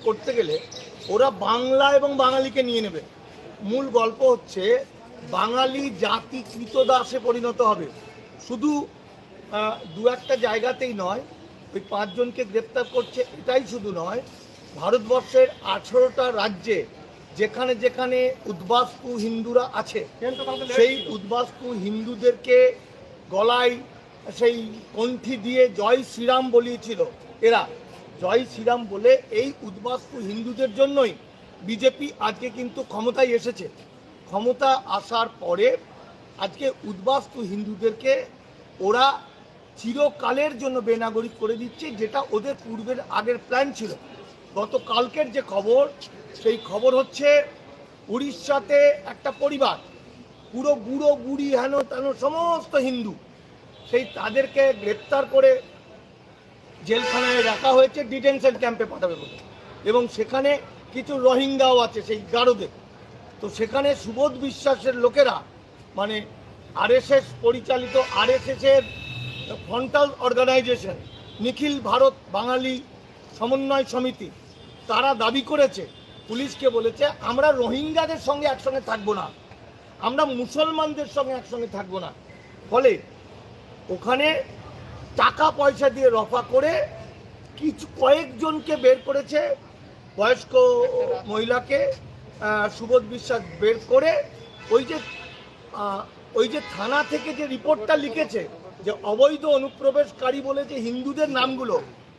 করতে গেলে ওরা বাংলা এবং বাঙালিকে নিয়ে নেবে। মূল গল্প হচ্ছে বাঙালি জাতি কৃতদাসে পরিণত হবে। শুধু দু একটা জায়গাতেই নয়, ওই 5 জনকে গ্রেপ্তার করছে এটাই শুধু নয়, ভারতবর্ষের 18টা রাজ্যে যেখানে যেখানে উদ্বাস্তু হিন্দুরা আছে সেই উদ্বাস্তু হিন্দুদেরকে গলায় সেই কণ্ঠি দিয়ে জয় শ্রীরাম বলিয়েছিল। এরা জয় শ্রীরাম বলে এই উদ্বাস্তু হিন্দুদের জন্যই বিজেপি আজকে কিন্তু ক্ষমতায় এসেছে। ক্ষমতা আসার পরে আজকে উদ্বাস্তু হিন্দুদেরকে ওরা চিরকালের জন্য বেনাগরিক করে দিচ্ছে, যেটা ওদের পূর্বের আগের প্ল্যান ছিল। গতকালকের যে খবর, সেই খবর হচ্ছে উড়িষ্যাতে একটা পরিবার পুরো বুড়ো বুড়ি হেন তেন সমস্ত হিন্দু, সেই তাদেরকে গ্রেপ্তার করে জেলখানায় রাখা হয়েছে, ডিটেনশন ক্যাম্পে পাঠাবে বলে। এবং সেখানে কিছু রোহিঙ্গাও আছে সেই গারোদের। তো সেখানে সুবোধ বিশ্বাসের লোকেরা, মানে আরএসএস পরিচালিত আরএসএসের ফ্রন্টাল অর্গানাইজেশন নিখিল ভারত বাঙালি সমন্বয় সমিতি, তারা দাবি করেছে, পুলিশকে বলেছে আমরা রোহিঙ্গাদের সঙ্গে একসঙ্গে থাকবো না, আমরা মুসলমানদের সঙ্গে একসঙ্গে থাকবো না। ফলে ওখানে টাকা পয়সা দিয়ে রফা করে কয়েকজনকে বের করেছে, বয়স্ক মহিলাকে সুবোধ বিশ্বাস বের করে ওই যে থানা থেকে যে রিপোর্টটা লিখেছে যে অবৈধ অনুপ্রবেশকারী বলে যে হিন্দুদের নামগুলো,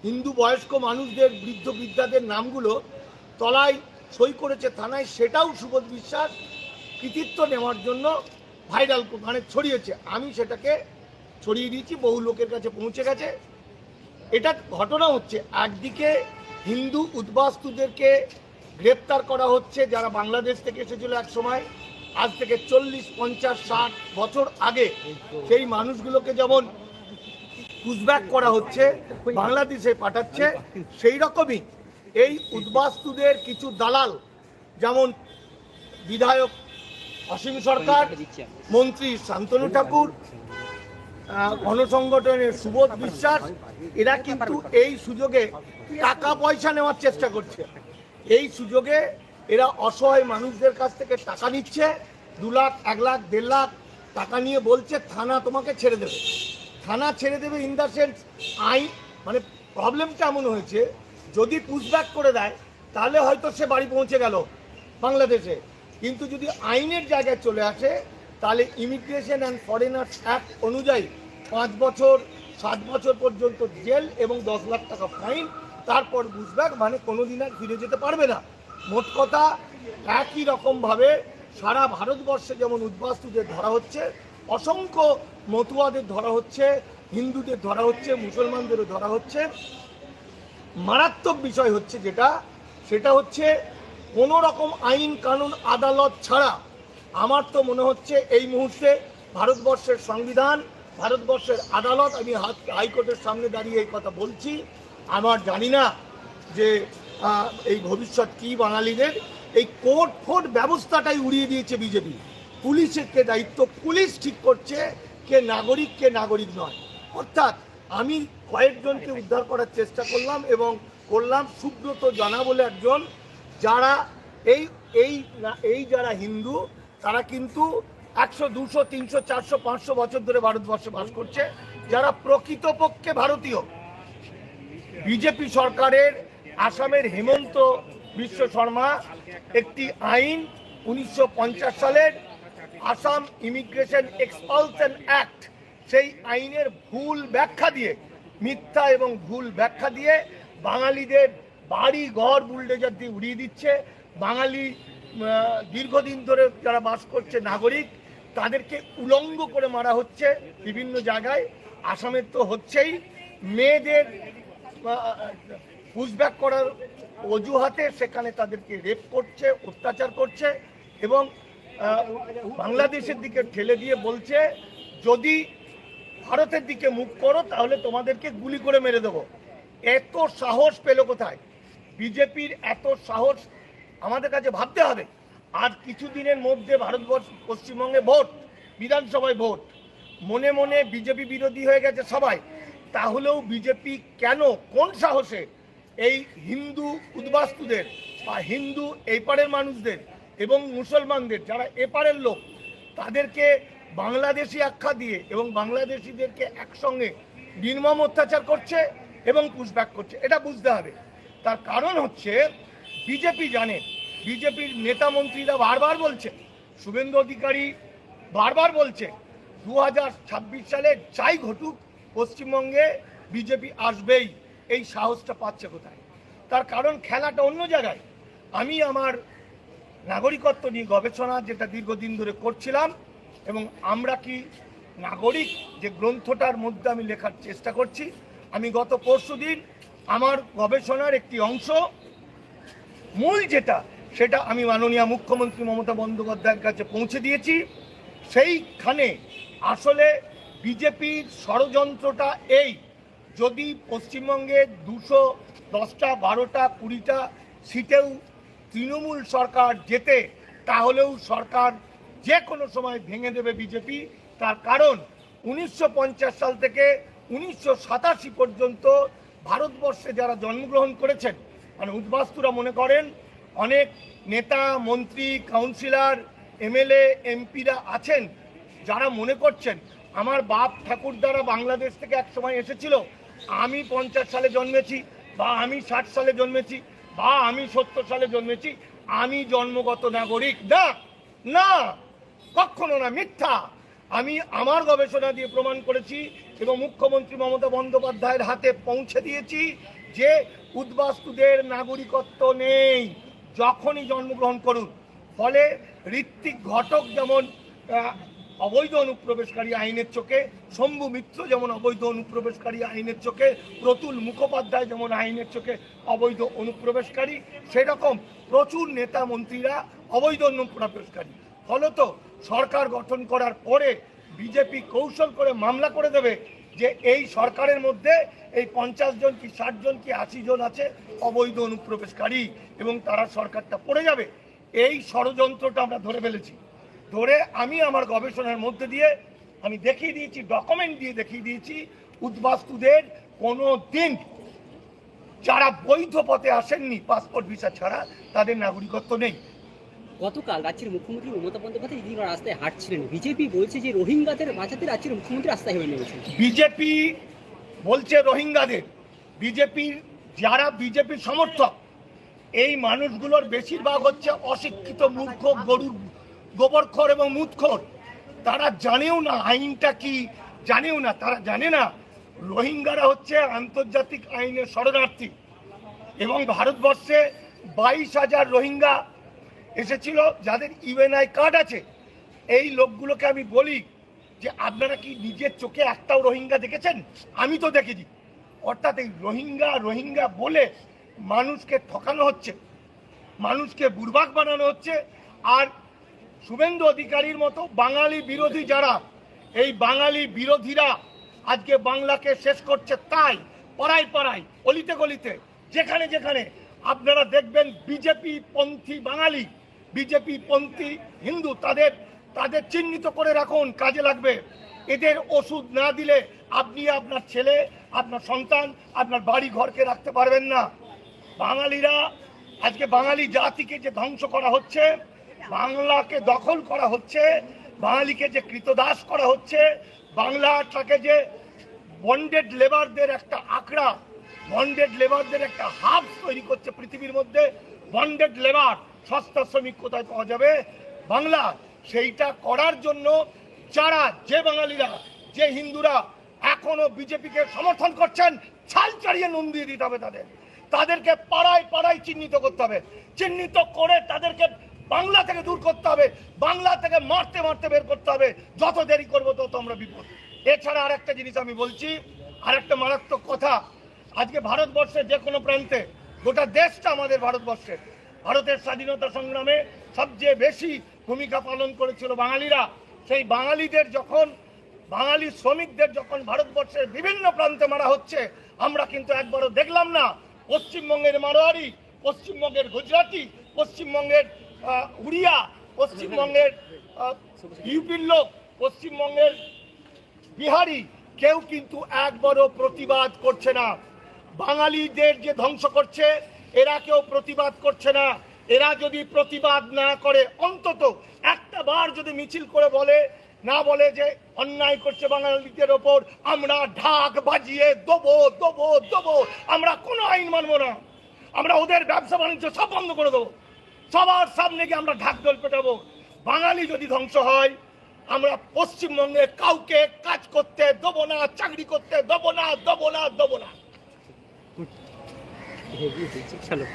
হিন্দু বয়স্ক মানুষদের বৃদ্ধ বৃদ্ধাদের নামগুলো তলায় সই করেছে থানায়, সেটাও সুবোধ বিশ্বাস কৃতিত্ব নেওয়ার জন্য ভাইরাল মানে ছড়িয়েছে। আমি সেটাকে ছড়িয়ে দিয়েছি, বহু লোকের কাছে পৌঁছে গেছে। এটা ঘটনা হচ্ছে একদিকে হিন্দু উদ্বাস্তুদেরকে গ্রেপ্তার করা হচ্ছে যারা বাংলাদেশ থেকে এসেছিল এক সময়, আজ থেকে 40, 50, 60 বছর আগে সেই মানুষগুলোকে যেমন পুশব্যাক করা হচ্ছে, বাংলাদেশে পাঠাচ্ছে, সেই রকমই এই উদ্বাস্তুদের কিছু দালাল, যেমন বিধায়ক অসীম সরকার, মন্ত্রী শান্তনু ঠাকুর, গণসংগঠনের সুবোধ বিশ্বাস, এরা কিন্তু এই সুযোগে টাকা পয়সা নেওয়ার চেষ্টা করছে। এই সুযোগে এরা অসহায় মানুষদের কাছ থেকে টাকা নিচ্ছে, 2 লাখ, 1 লাখ, 1.5 লাখ টাকা নিয়ে বলছে থানা তোমাকে ছেড়ে দেবে। থানা ছেড়ে দেবে ইন দ্য সেন্স আইন, মানে প্রবলেমটা এমন হয়েছে যদি পুশব্যাক করে দেয় তাহলে হয়তো সে বাড়ি পৌঁছে গেল বাংলাদেশে, কিন্তু যদি আইনের জায়গায় চলে আসে তাহলে ইমিগ্রেশন অ্যান্ড ফরেনার্স অ্যাক্ট অনুযায়ী 5 বছর 7 বছর পর্যন্ত জেল এবং 10 লাখ টাকা ফাইন, তারপর পুশব্যাক, মানে কোনোদিন আর ফিরে যেতে পারবে না। মোট কথা একই রকমভাবে সারা ভারতবর্ষে যেমন উদ্বাস্তুদের ধরা হচ্ছে, অসংখ্য মতুয়াদের ধরা হচ্ছে, হিন্দুদের ধরা হচ্ছে, মুসলমানদেরও ধরা হচ্ছে। মারাত্মক বিষয় হচ্ছে সেটা হচ্ছে কোনো রকম আইন কানুন আদালত ছাড়া আমার তো মনে হচ্ছে এই মুহূর্তে ভারতবর্ষের সংবিধান, ভারতবর্ষের আদালত, আমি হাইকোর্টের সামনে দাঁড়িয়ে এই কথা বলছি, আমার জানি না যে এই ভবিষ্যৎ কি বাঙালিদের। এই কোর্ট ফোর্ট ব্যবস্থাটাই উড়িয়ে দিয়েছে বিজেপি। পুলিশের কে দায়িত্ব, পুলিশ ঠিক করছে কে নাগরিক কে নাগরিক নয়। অর্থাৎ আমি কয়েকজনকে উদ্ধার করার চেষ্টা করলাম এবং করলাম, সুব্রত জানা বলে একজন, যারা এই যারা হিন্দু তারা কিন্তু 100, 200, 300, 400, 500 বছর ধরে ভারতবর্ষে বাস করছে, যারা প্রকৃতপক্ষে ভারতীয়। বিজেপি সরকারের আসামের হেমন্ত বিশ্ব শর্মা একটি আইন 1950 সালের আসাম ইমিগ্রেশন এক্সপালশন অ্যাক্ট, সেই আইনের ভুল ব্যাখ্যা দিয়ে, মিথ্যা এবং ভুল ব্যাখ্যা দিয়ে বাঙালিদের বাড়ি ঘর বুলডোজার দিয়ে উড়িয়ে দিচ্ছে। বাঙালি দীর্ঘদিন ধরে যারা বাস করছে নাগরিক, তাদেরকে উলঙ্গ করে মারা হচ্ছে বিভিন্ন জায়গায়। আসামের তো হচ্ছেই, মেয়েদের পুশব্যাক করার অজুহাতে সেখানে তাদেরকে রেপ করছে, অত্যাচার করছে এবং বাংলাদেশের দিকে ঠেলে দিয়ে বলছে যদি ভারতের দিকে মুখ করো তাহলে তোমাদেরকে গুলি করে মেরে দেবো। এত সাহস পেল কোথায় বিজেপির? এত সাহস আমাদের কাছে ভাবতে হবে। আর কিছুদিনের মধ্যে ভারতবর্ষ, পশ্চিমবঙ্গে ভোট, বিধানসভায় ভোট, মনে মনে বিজেপি বিরোধী হয়ে গেছে সবাই। তাহলেও বিজেপি কেন, কোন সাহসে এই হিন্দু উদ্বাস্তুদের বা হিন্দু এপারের মানুষদের এবং মুসলমানদের যারা এপারের লোক তাদেরকে বাংলাদেশি আখ্যা দিয়ে এবং বাংলাদেশিদেরকে একসঙ্গে নির্মম অত্যাচার করছে এবং পুশব্যাক করছে। এটা বুঝতে হবে। তার কারণ হচ্ছে বিজেপি জানে, বিজেপির নেতা মন্ত্রীরা বারবার বলছে, শুভেন্দু অধিকারী বারবার বলছে 2026 সালে যাই ঘটুক পশ্চিমবঙ্গে বিজেপি আসবেই। এই সাহসটা পাচ্ছে কোথায়? তার কারণ খেলাটা অন্য জায়গায়। আমি আমার নাগরিকত্ব নিয়ে গবেষণা যেটা দীর্ঘদিন ধরে করছিলাম এবং আমরা কি নাগরিক যে গ্রন্থটার মধ্যে আমি লেখার চেষ্টা করছি, আমি গত পরশুদিন আমার গবেষণার একটি অংশ মূল যেটা সেটা আমি মাননীয় মুখ্যমন্ত্রী মমতা বন্দ্যোপাধ্যায়ের কাছে পৌঁছে দিয়েছি। সেইখানে আসলে বিজেপির ষড়যন্ত্রটা এই, যদি পশ্চিমবঙ্গে 210টা 12টা 20টা সিটেও তৃণমূল সরকার জেতে তাহলেও সরকার যে কোনো সময় ভেঙে দেবে বিজেপি। তার কারণ 1950 সাল থেকে 1987 পর্যন্ত ভারতবর্ষে যারা জন্মগ্রহণ করেছেন, মানে উদ্বাস্তুরা মনে করেন অনেক নেতা মন্ত্রী কাউন্সিলর এমএলএ এমপিরা আছেন যারা মনে করছেন আমার বাপ ঠাকুরদারা বাংলাদেশ থেকে এক সময় এসেছিল, আমি 50 সালে জন্মেছি বা আমি 60 সালে জন্মেছি বা আমি 70 সালে জন্মেছি, আমি জন্মগত নাগরিক। না না, কখনো না, মিথ্যা। আমি আমার গবেষণা দিয়ে প্রমাণ করেছি এবং মুখ্যমন্ত্রী মমতা বন্দ্যোপাধ্যায়ের হাতে পৌঁছে দিয়েছি যে উদ্বাস্তুদের নাগরিকত্ব নেই, যখনই জন্মগ্রহণ করুন। ফলে ঋত্বিক ঘটক যেমন অবৈধ অনুপ্রবেশকারী আইনের চোখে, শম্ভু মিত্র যেমন অবৈধ অনুপ্রবেশকারী আইনের চোখে, প্রতুল মুখোপাধ্যায় যেমন আইনের চোখে অবৈধ অনুপ্রবেশকারী, সেরকম প্রচুর নেতা মন্ত্রীরা অবৈধ অনুপ্রবেশকারী। ফলত সরকার গঠন করার পরে বিজেপি কৌশল করে মামলা করে দেবে যে এই সরকারের মধ্যে এই 50 জন কি 60 জন কি 80 জন আছে অবৈধ অনুপ্রবেশকারী এবং তারা সরকারটা পড়ে যাবে। এই ষড়যন্ত্রটা আমরা ধরে ফেলেছি। ধরে আমি আমার গবেষণার মধ্যে দিয়ে আমি দেখিয়ে দিয়েছি, ডকুমেন্ট দিয়ে দেখিয়ে দিয়েছি উদ্বাস্তুদের কোনো দিন যারা বৈধ পথে আসেননি পাসপোর্ট ভিসা ছাড়া তাদের নাগরিকত্ব নেই। গতকাল রাজ্যের মুখ্যমন্ত্রী মমতা বন্দ্যোপাধ্যায় যিনি রাস্তায় হাঁটছিলেন, বিজেপি বলছে যে রোহিঙ্গাদের বাঁচাতে রাজ্যের মুখ্যমন্ত্রী রাস্তায় হয়ে নেমেছেন। বিজেপি বলছে রোহিঙ্গাদের, বিজেপির যারা বিজেপির সমর্থক এই মানুষগুলোর বেশিরভাগ হচ্ছে অশিক্ষিত মূর্খ গরুর গোবরখোর এবং মুতখোর। তারা জানেও না আইনটা কি, জানেও না, তারা জানে না রোহিঙ্গারা হচ্ছে আন্তর্জাতিক আইনের শরণার্থী এবং ভারতবর্ষে 22,000 রোহিঙ্গা এসেছিল যাদের ইউএনআই কার্ড আছে। এই লোকগুলোকে আমি বলি যে আপনারা কি নিজের চোখে একটাও রোহিঙ্গা দেখেছেন? আমি তো দেখেছি। অর্থাৎ এই রোহিঙ্গা রোহিঙ্গা বলে মানুষকে ঠকানো হচ্ছে, মানুষকে বুর্বাক বানানো হচ্ছে। আর শুভেন্দু অধিকারীর মতো বাঙালি বিরোধী যারা, এই বাঙালি বিরোধীরা আজকে বাংলাকে শেষ করছে। তাই পাড়ায় পাড়ায় অলিতে গলিতে যেখানে যেখানে আপনারা দেখবেন বিজেপি পন্থী বাঙালি, বিজেপি পন্থী হিন্দু, তাদের চিহ্নিত করে রাখুন, কাজে লাগবে। এদের ওষুধ না দিলে আপনি আপনার ছেলে, আপনার সন্তান, আপনার বাড়ি ঘরকে রাখতে পারবেন না। বাঙালিরা আজকে বাঙালি জাতিকে যে ধ্বংস করা হচ্ছে, বাংলাকে দখল করা হচ্ছে, বাঙালিকে যে কৃতদাস করা হচ্ছে, বাংলাটাকে যে বন্ডেড লেবারদের একটা আঁকড়া, বন্ডেড লেবারদের একটা হাব তৈরি করছে পৃথিবীর মধ্যে। বন্ডেড লেবার, সস্তা শ্রমিক কোথায় পাওয়া যাবে? বাংলা। সেইটা করার জন্য যারা, যে বাঙালিরা, যে হিন্দুরা এখনো বিজেপিকে সমর্থন করছেন, ছাল চাড়িয়ে নুন দিয়ে দিতে হবে তাদেরকে পাড়ায় পাড়ায় চিহ্নিত করতে হবে। চিহ্নিত করে তাদেরকে বাংলা থেকে দূর করতে হবে, বাংলা থেকে মারতে মারতে বের করতে হবে। যত দেরি করবো তত আমরা বিপদ। এছাড়া আরেকটা জিনিস আমি বলছি, আরেকটা মারাত্মক কথা। আজকে ভারতবর্ষের যে কোনো প্রান্তে, গোটা দেশটা আমাদের ভারতবর্ষের, ভারতের স্বাধীনতা সংগ্রামে সবচেয়ে বেশি ভূমিকা পালন করেছিল বাঙালিরা। সেই বাঙালিদের যখন, বাঙালি শ্রমিকদের যখন ভারতবর্ষের বিভিন্ন প্রান্তে মারা হচ্ছে, আমরা কিন্তু একবারও দেখলাম না পশ্চিমবঙ্গের মারোয়ারি, পশ্চিমবঙ্গের গুজরাটি, পশ্চিমবঙ্গের উড়িয়া, পশ্চিমবঙ্গের ইউপির লোক, পশ্চিমবঙ্গের বিহারি, কেউ কিন্তু একবারও প্রতিবাদ করছে না। বাঙালিদের যে ধ্বংস করছে এরা কেউ প্রতিবাদ করছে না। এরা যদি প্রতিবাদ না করে, অন্তত একটা বার যদি মিছিল করে বলে যে অন্যায় করছে বাঙালিদের ওপর, আমরা ঢাক বাজিয়ে দেবো দেবো দেবো, আমরা কোনো আইন মানবো না, আমরা ওদের ব্যবসা বাণিজ্য সব বন্ধ করে দেবো, সবার সামনে গিয়ে আমরা ঢাক ঢোল পেটাবো। বাঙালি যদি ধ্বংস হয়, আমরা পশ্চিমবঙ্গে কাউকে কাজ করতে দেবো না, চাকরি করতে দেবো না, দেবো না, দেবো না। চলো